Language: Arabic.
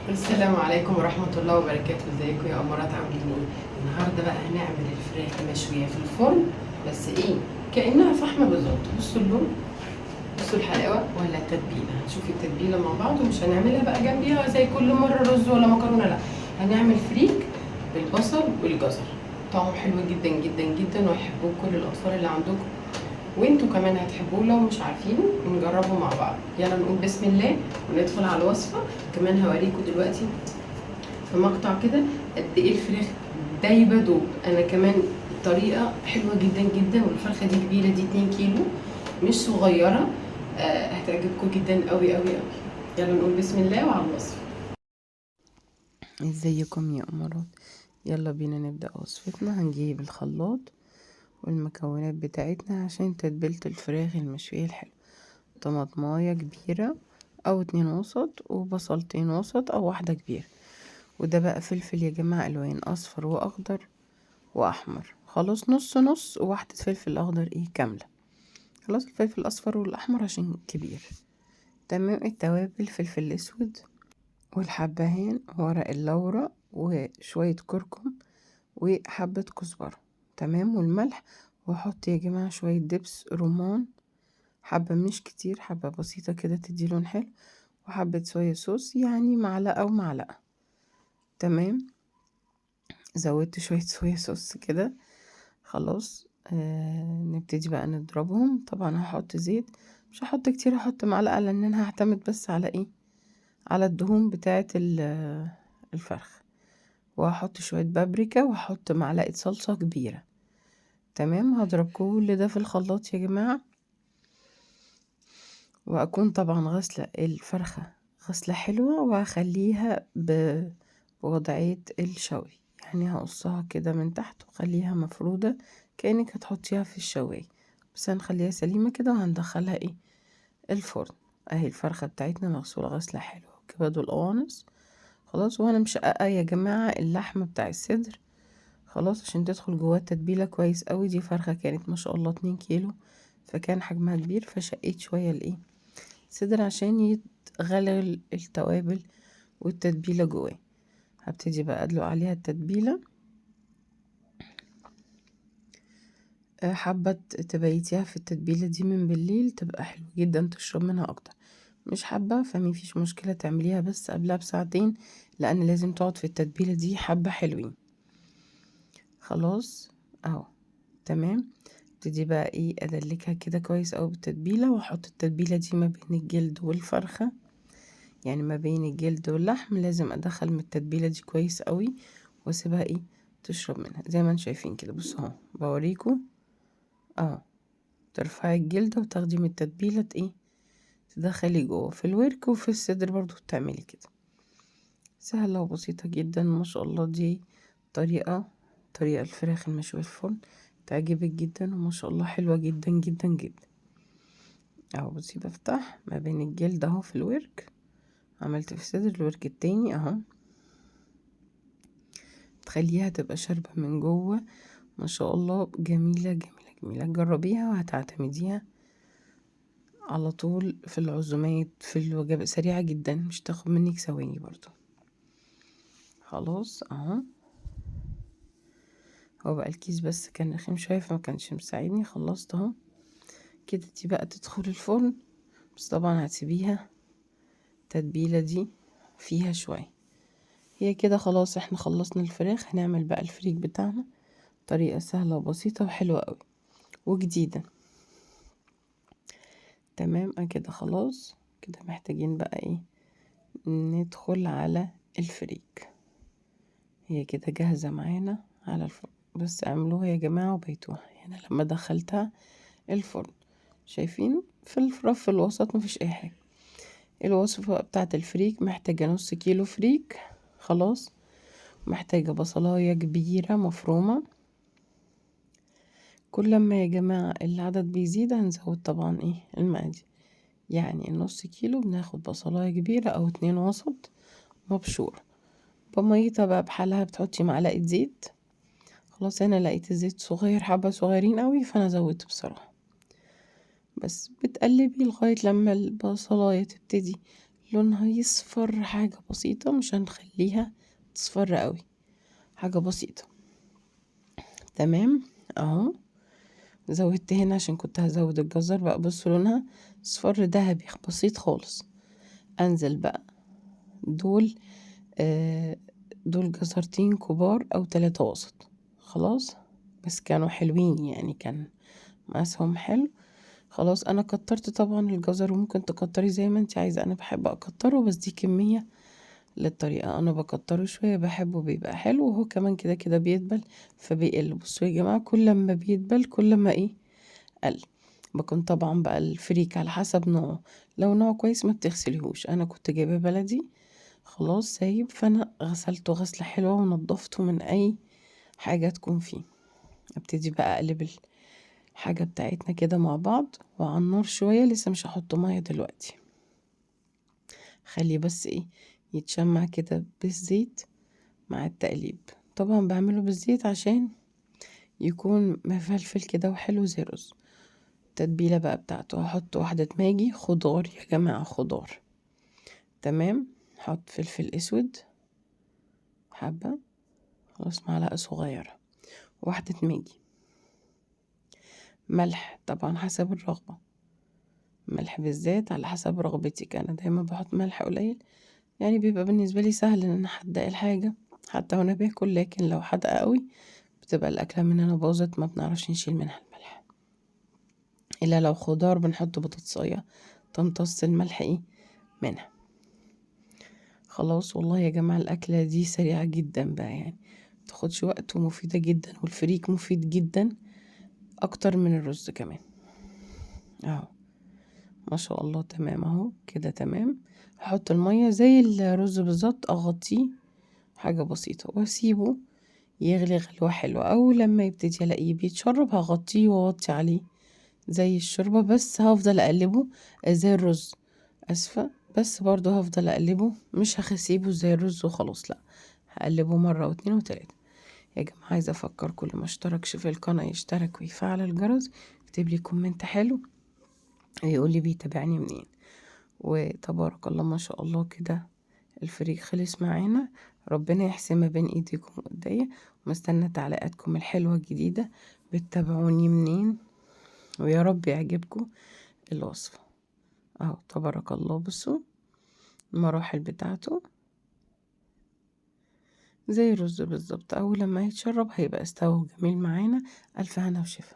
السلام عليكم ورحمة الله وبركاته. ازيكم يا أمارات، عاملين ايه؟ النهاردة بقى هنعمل الفراخ مشوية في الفرن، بس ايه، كأنها فحمة بالظبط. بصوا اللون، بصوا الحلاوة ولا التتبيلة. هنشوف التتبيلة مع بعض، ومش هنعملها بقى جنبيها زي كل مرة رز ولا مكرونة، لا، هنعمل فريك بالبصل والجزر. طعمه حلو جدا جدا جدا، وهيحبوه كل الأطفال اللي عندكم، وانتوا كمان هتحبوه. لو مش عارفينه نجربه مع بعض. يلا نقول بسم الله وندخل على الوصفة. كمان هوريكم دلوقتي في مقطع كده قد ايه الفراخ دايبه دوب. انا كمان طريقه حلوه جدا جدا، والفرخه دي كبيره، دي 2 كيلو مش صغيره. هتعجبكم جدا قوي قوي قوي. يلا نقول بسم الله وعلى الوصف. ازيكم يا امارات؟ يلا بينا نبدأ وصفتنا. هنجيب الخلاط والمكونات بتاعتنا عشان تتبيلة الفراخ المشوية الحلوة: طماطماية كبيرة او 2 وسط، وبصلتين وسط او واحدة كبيرة. وده بقى فلفل يا جماعة، الوان اصفر واخضر واحمر، خلاص نص نص، وواحدة فلفل اخضر كاملة. خلاص الفلفل الاصفر والاحمر عشان كبير. تمام. التوابل: فلفل اسود والحبهان، ورق اللورة، وشوية كركم، وحبة كزبرة. تمام. والملح. واحط يا جماعة شوية دبس رمان، حبة مش كتير، حبة بسيطة كده تدي لون حلو. وحبة صويا صوص، يعني معلقة أو معلقة. تمام. زودت شوية صويا صوص كده. خلاص. نبتدي بقى نضربهم. طبعا هحط زيت، مش هحط كتير، هحط معلقة لأن أنا هعتمد بس على على الدهون بتاعة الفرخ. وهحط شوية بابريكا، وهحط معلقة صلصة كبيرة. تمام. هضرب كل ده في الخلاط يا جماعة. وأكون طبعا غسلة الفرخة غسلة حلوة، وهخليها بوضعية الشوي. يعني هقصها كده من تحت وخليها مفرودة كأنك هتحطيها في الشواية، بس هنخليها سليمة كده، وهندخلها الفرن. اهي الفرخة بتاعتنا مغسولة غسلة حلوة، وكبد والقوانص. خلاص. وانا مشققة يا جماعة اللحمة بتاع الصدر، خلاص، عشان تدخل جواه التتبيلة كويس قوي. دي فرخة كانت ما شاء الله 2 كيلو، فكان حجمها كبير، فشقيت شوية صدر عشان يتغلغل التوابل والتتبيلة جواه. هبتدي بقى ادلق عليها التتبيلة. حابة تبيتيها في التتبيلة دي من بالليل، تبقى حلو جدا، تشرب منها اكتر. مش حابة فمفيش مشكلة، تعمليها بس قبلها بساعتين، لان لازم تقعد في التتبيلة دي حبة حلوين. خلاص. اهو. تمام. ابتدي بقى ادلكها كده كويس اوي بالتتبيله، واحط التتبيله دي ما بين الجلد والفرخه، يعني ما بين الجلد واللحم. لازم ادخل من التتبيله دي كويس اوي، واسيبها تشرب منها زي ما انتم شايفين كده. بصوا اهو بوريكم اهو. ترفعي الجلد وتاخدي من التتبيله تدخلي جوه في الورك وفي الصدر برضو تعملي كده. سهله وبسيطه جدا ما شاء الله. دي طريقه الفراخ المشويه في الفرن، تعجبك جدا وما شاء الله حلوه جدا جدا جدا. اهو بصي، بفتح ما بين الجلد اهو في الورك، عملت في صدر الورك التاني اهو. تخليها تبقى شاربة من جوه ما شاء الله. جميلة جميلة جميلة. جربيها وهتعتمديها على طول في العزومات، في الوجبات، سريعة جدا، مش تاخد منك ثواني برضو. خلاص اهو. هو بقى الكيس بس كان رخيم شوية فما كانش مساعدني. خلصت اهو كده. دي بقى تدخل الفرن، بس طبعا هتسيبيها التتبيلة دي فيها شوية. هي كده خلاص، احنا خلصنا الفراخ. هنعمل بقى الفريك بتاعنا. طريقة سهلة وبسيطة وحلوة قوي وجديدة. تمام. كده خلاص. كده محتاجين بقى ندخل على الفريك. هي كده جاهزة معانا على الفرن، بس اعملوها يا جماعة وبيتوها. هنا لما دخلتها الفرن، شايفين في الرف الوسط مفيش اي حاجة. الوصفة بتاعت الفريك: محتاجة نص كيلو فريك، خلاص. محتاجة بصلاية كبيرة مفرومة. كل ما يا جماعة العدد بيزيد هنزود طبعا المقادير. يعني النص كيلو بناخد بصلاية كبيرة او 2 وسط مبشور، بميتها بقى بحالها. بتحطي معلقة زيت. خلاص. انا لقيت الزيت صغير، حبة صغيرين قوي، فانا زودت بصراحة. بس بتقلبي لغاية لما البصلاية تبتدي لونها يصفر حاجة بسيطة، مش هنخليها تصفر قوي، حاجة بسيطة. تمام اهو. زودت هنا عشان كنت هزود الجزر بقى. بصوا لونها اصفر ذهبي بسيط خالص. انزل بقى دول دول جزرتين كبار او 3 وسط. خلاص، بس كانوا حلوين يعني، كان مقاسهم حلو. خلاص انا كترت طبعا الجزر، وممكن تكتري زي ما انت عايزه. انا بحب اكتره، بس دي كميه للطريقه، انا بكتره شويه بحبه بيبقى حلو، وهو كمان كده كده بيدبل فبيقل. بصوا يا جماعه، كل ما بيدبل كل ما ايه قل. بكون طبعا بقى الفريك على حسب نوعه، لو نوع كويس ما بتغسليهوش. انا كنت جايبه بلدي خلاص سايب، فانا غسلته غسله حلوه ونضفته من اي حاجه تكون فيه. ابتدي بقى اقلب الحاجه بتاعتنا كده مع بعض، وعلى النار شويه. لسه مش هحط ميه دلوقتي، خليه بس ايه يتشمع كده بالزيت مع التقليب. طبعا بعمله بالزيت عشان يكون مفلفل كده وحلو زي الرز. التتبيله بقى بتاعته هحط واحده ماجي، خضار يا جماعه خضار. تمام. هحط فلفل اسود حبه، خلاص معلقه صغيره، واحده ماجي. ملح طبعا حسب الرغبه، ملح بالذات على حسب رغبتك. انا دايما بحط ملح قليل، يعني بيبقى بالنسبه لي سهل ان انا احدق الحاجه حتى وانا باكل. لكن لو حادقه قوي بتبقى الاكله مننا باظت، ما بنعرفش نشيل منها الملح. الا لو خضار بنحط بطاطسايه تمتص الملح ايه منها. خلاص والله يا جماعه الاكله دي سريعه جدا بقى، يعني متاخدش وقت ومفيده جدا، والفريك مفيد جدا اكتر من الرز كمان. اهو ما شاء الله تمام اهو كده تمام. هحط الميه زي الرز بالظبط، اغطيه حاجه بسيطه واسيبه يغلي غلوه حلوه. او لما يبتدي الاقيه بيتشرب هغطيه واوطي عليه زي الشوربه، بس هفضل اقلبه زي الرز. اسفه، بس برضو هفضل اقلبه، مش هسيبه زي الرز وخلاص، لا هقلبه مره واتنين وتلاته. يا جماعه عايزه افكر كل ما اشتركش في القناه يشترك ويفعل الجرس، يكتب لي كومنت حلو ويقول لي بيتابعني منين. وتبارك الله ما شاء الله كده الفريق خلص معانا. ربنا يحسن ما بين ايديكم وايديا، ومستنى تعليقاتكم الحلوة الجديدة. بتتابعوني منين؟ ويا رب يعجبكم الوصفة. اهو تبارك الله، بصوا المراحل بتاعته زي الرز بالظبط. اول لما يتشرب هيبقى استوى جميل معانا. الف هنا وشفا.